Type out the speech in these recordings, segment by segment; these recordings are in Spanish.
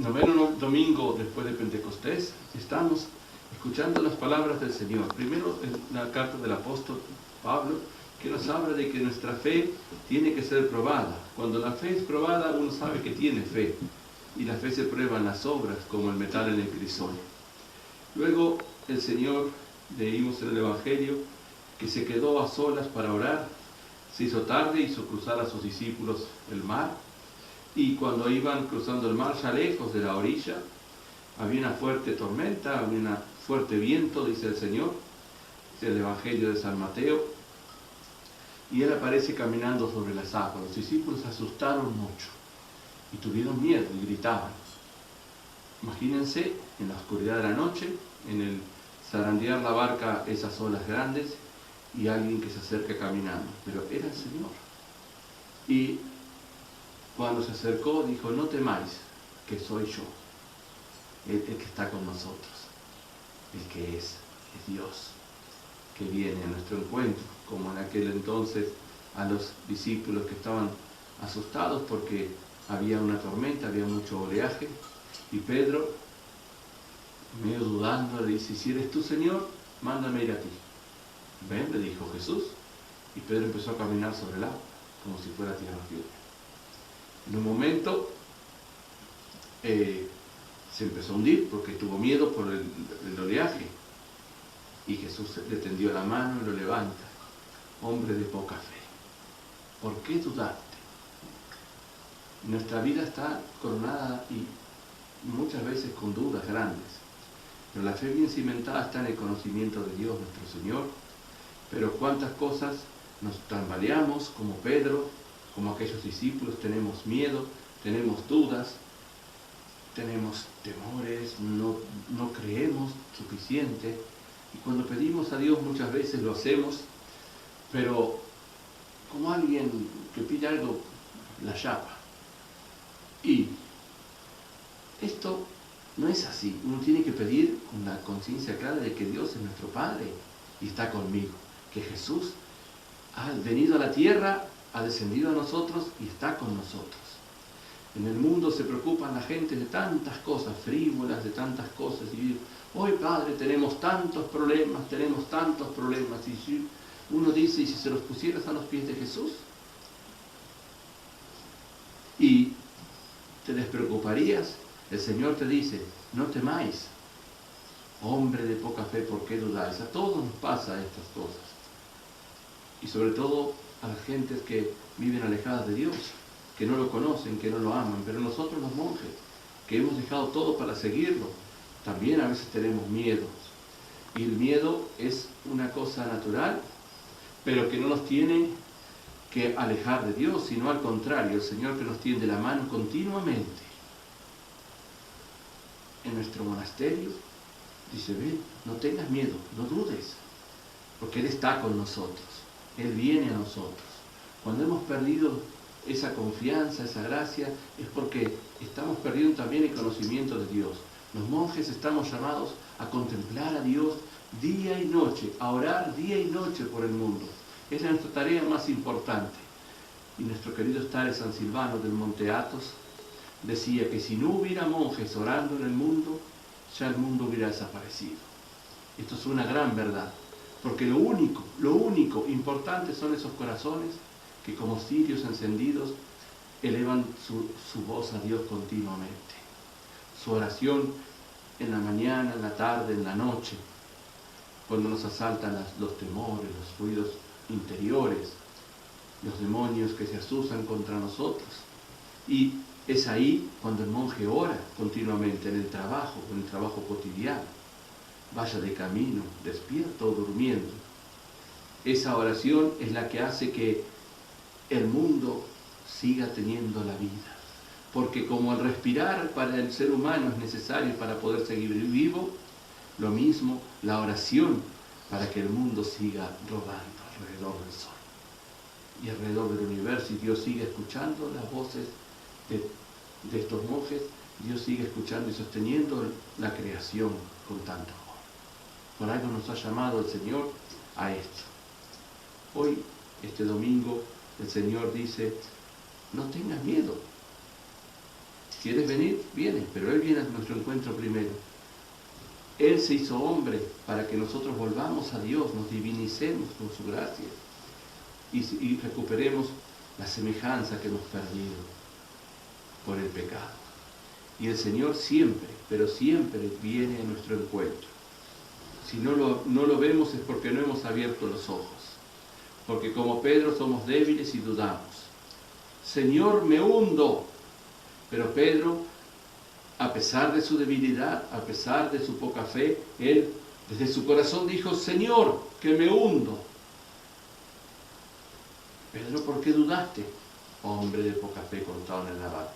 noveno domingo después de Pentecostés, estamos escuchando las palabras del Señor. Primero en la carta del apóstol Pablo, que nos habla de que nuestra fe tiene que ser probada. Cuando la fe es probada, uno sabe que tiene fe. Y la fe se prueba en las obras, como el metal en el crisol. Luego el Señor, leímos en el Evangelio, que se quedó a solas para orar. Se hizo tarde, hizo cruzar a sus discípulos el mar. Y cuando iban cruzando el mar, ya lejos de la orilla, había una fuerte tormenta, había un fuerte viento, dice el Señor. Es el Evangelio de San Mateo. Y Él aparece caminando sobre las aguas. Los discípulos se asustaron mucho y tuvieron miedo y gritaban. Imagínense en la oscuridad de la noche, en el zarandear la barca esas olas grandes y alguien que se acerca caminando. Pero era el Señor. Y cuando se acercó dijo: no temáis, que soy yo, el que está con nosotros, el que es Dios, que viene a nuestro encuentro, como en aquel entonces a los discípulos que estaban asustados porque había una tormenta, había mucho oleaje, y Pedro, medio dudando, le dice: si eres tú, Señor, mándame ir a ti. Ven, le dijo Jesús, y Pedro empezó a caminar sobre el agua, como si fuera tierra firme. En un momento se empezó a hundir porque tuvo miedo por el oleaje, y Jesús le tendió la mano y lo levanta. Hombre de poca fe, ¿por qué dudaste? Nuestra vida está coronada y muchas veces con dudas grandes, pero la fe bien cimentada está en el conocimiento de Dios nuestro Señor. Pero cuántas cosas nos tambaleamos, como Pedro, como aquellos discípulos, tenemos miedo, tenemos dudas, tenemos temores, no creemos suficiente, y cuando pedimos a Dios muchas veces lo hacemos, pero como alguien que pide algo, la chapa. Y esto no es así. Uno tiene que pedir con la conciencia clara de que Dios es nuestro Padre y está conmigo, que Jesús ha venido a la tierra, ha descendido a nosotros y está con nosotros. En el mundo se preocupan la gente de tantas cosas frívolas, de tantas cosas, y hoy, Padre, tenemos tantos problemas, y si uno dice: ¿y si se los pusieras a los pies de Jesús? Y te despreocuparías. El Señor te dice: no temáis, hombre de poca fe, ¿por qué dudáis? A todos nos pasa estas cosas, y sobre todo a las gentes que viven alejadas de Dios, que no lo conocen, que no lo aman. Pero nosotros, los monjes, que hemos dejado todo para seguirlo, también a veces tenemos miedos, y el miedo es una cosa natural, pero que no nos tiene que alejar de Dios, sino al contrario, el Señor que nos tiende la mano continuamente. En nuestro monasterio dice: ven, no tengas miedo, no dudes, porque Él está con nosotros, Él viene a nosotros. Cuando hemos perdido esa confianza, esa gracia, es porque estamos perdiendo también el conocimiento de Dios. Los monjes estamos llamados a contemplar a Dios día y noche, a orar día y noche por el mundo. Esa es nuestra tarea más importante. Y nuestro querido Stare San Silvano del Monte Athos decía que si no hubiera monjes orando en el mundo, ya el mundo hubiera desaparecido. Esto es una gran verdad, porque lo único importante son esos corazones que, como cirios encendidos, elevan su voz a Dios continuamente. Su oración en la mañana, en la tarde, en la noche, cuando nos asaltan los temores, los ruidos interiores, los demonios que se asustan contra nosotros. Y es ahí cuando el monje ora continuamente, en el trabajo cotidiano, vaya de camino, despierto o durmiendo. Esa oración es la que hace que el mundo siga teniendo la vida. Porque como el respirar para el ser humano es necesario para poder seguir vivo, lo mismo la oración para que el mundo siga rodando alrededor del sol y alrededor del universo, y Dios sigue escuchando las voces de estos monjes. Dios sigue escuchando y sosteniendo la creación con tanto amor. Por algo nos ha llamado el Señor a esto. Hoy, este domingo, el Señor dice: no tengas miedo. ¿Quieres venir? Viene, pero Él viene a nuestro encuentro primero. Él se hizo hombre para que nosotros volvamos a Dios, nos divinicemos con su gracia y recuperemos la semejanza que hemos perdido por el pecado. Y el Señor siempre, pero siempre viene a nuestro encuentro. Si no lo vemos es porque no hemos abierto los ojos. Porque como Pedro somos débiles y dudamos. Señor, me hundo. Pero Pedro, a pesar de su debilidad, a pesar de su poca fe, él desde su corazón dijo, Señor, que me hundo. Pedro, ¿por qué dudaste? Hombre de poca fe contado en la barca.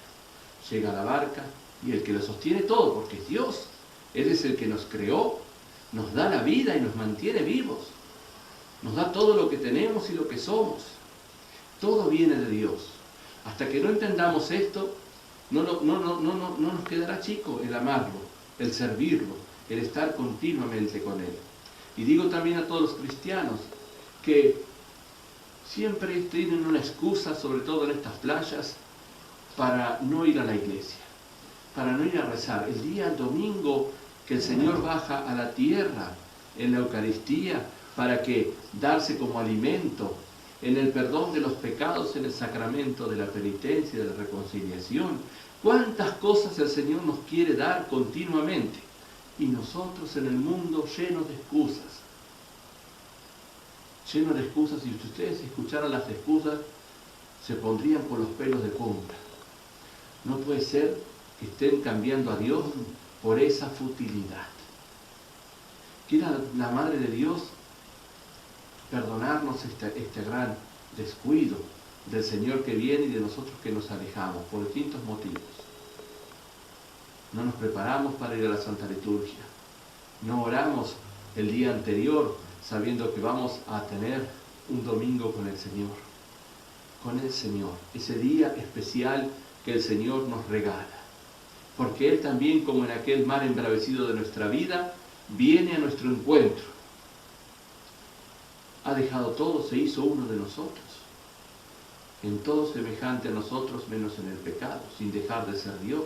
Llega a la barca y el que lo sostiene todo, porque es Dios. Él es el que nos creó, nos da la vida y nos mantiene vivos. Nos da todo lo que tenemos y lo que somos. Todo viene de Dios. Hasta que no entendamos esto, no nos quedará chico el amarlo, el servirlo, el estar continuamente con Él. Y digo también a todos los cristianos que siempre tienen una excusa, sobre todo en estas playas, para no ir a la iglesia, para no ir a rezar. El día domingo que el Señor baja a la tierra en la Eucaristía para que darse como alimento en el perdón de los pecados, en el sacramento de la penitencia y de la reconciliación. ¿Cuántas cosas el Señor nos quiere dar continuamente? Y nosotros en el mundo llenos de excusas. Llenos de excusas, y si ustedes escucharan las excusas, se pondrían por los pelos de punta. No puede ser que estén cambiando a Dios por esa futilidad. Quiera la Madre de Dios perdonarnos este gran descuido del Señor que viene y de nosotros que nos alejamos por distintos motivos. No nos preparamos para ir a la Santa Liturgia. No oramos el día anterior sabiendo que vamos a tener un domingo con el Señor. Con el Señor. Ese día especial que el Señor nos regala. Porque Él también, como en aquel mar embravecido de nuestra vida, viene a nuestro encuentro. Ha dejado todo, se hizo uno de nosotros. En todo semejante a nosotros, menos en el pecado, sin dejar de ser Dios.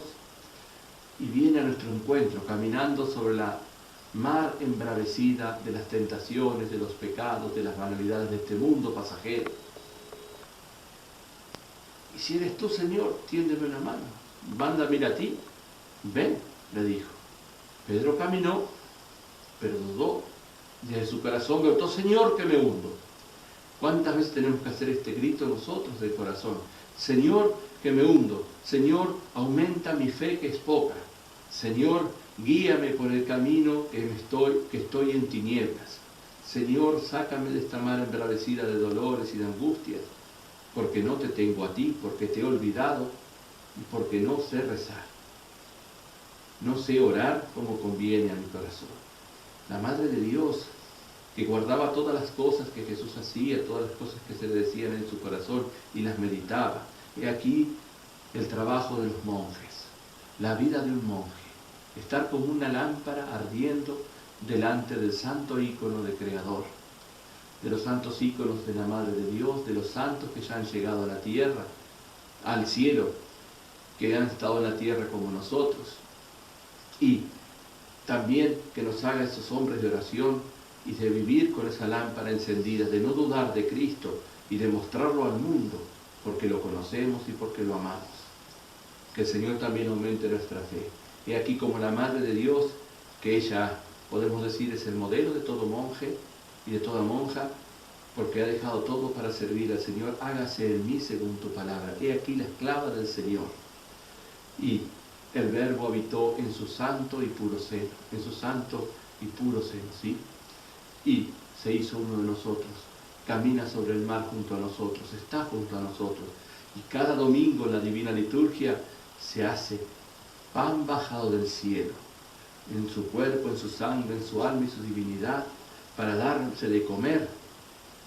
Y viene a nuestro encuentro, caminando sobre la mar embravecida de las tentaciones, de los pecados, de las banalidades de este mundo pasajero. Y si eres tú, Señor, tiéndeme una mano. Mándame a ti. Ven, le dijo. Pedro caminó, pero dudó. Desde su corazón gritó, Señor, que me hundo. ¿Cuántas veces tenemos que hacer este grito nosotros del corazón? Señor, que me hundo. Señor, aumenta mi fe que es poca. Señor, guíame por el camino que estoy en tinieblas. Señor, sácame de esta mar embravecida de dolores y de angustias, porque no te tengo a ti, porque te he olvidado y porque no sé rezar. No sé orar como conviene a mi corazón. La Madre de Dios, que guardaba todas las cosas que Jesús hacía, todas las cosas que se le decían en su corazón y las meditaba. He aquí el trabajo de los monjes, la vida de un monje, estar como una lámpara ardiendo delante del santo ícono de Creador, de los santos íconos de la Madre de Dios, de los santos que ya han llegado a la tierra, al cielo, que han estado en la tierra como nosotros, y también que nos haga esos hombres de oración y de vivir con esa lámpara encendida, de no dudar de Cristo y de mostrarlo al mundo, porque lo conocemos y porque lo amamos. Que el Señor también aumente nuestra fe. He aquí como la Madre de Dios, que ella, podemos decir, es el modelo de todo monje y de toda monja, porque ha dejado todo para servir al Señor. Hágase en mí según tu palabra. He aquí la esclava del Señor. Y el Verbo habitó en su santo y puro seno, en su santo y puro seno, ¿sí? Y se hizo uno de nosotros, camina sobre el mar junto a nosotros, está junto a nosotros. Y cada domingo en la Divina Liturgia se hace pan bajado del cielo, en su cuerpo, en su sangre, en su alma y su divinidad, para darse de comer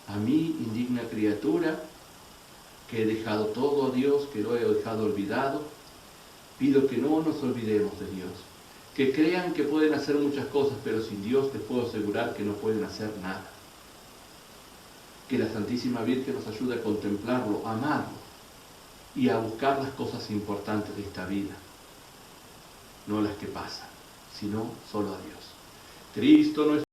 a mí, indigna criatura, que he dejado todo a Dios, que lo he dejado olvidado. Pido que no nos olvidemos de Dios, que crean que pueden hacer muchas cosas, pero sin Dios les puedo asegurar que no pueden hacer nada. Que la Santísima Virgen nos ayude a contemplarlo, a amarlo y a buscar las cosas importantes de esta vida. no las que pasan, sino solo a Dios. Cristo nuestro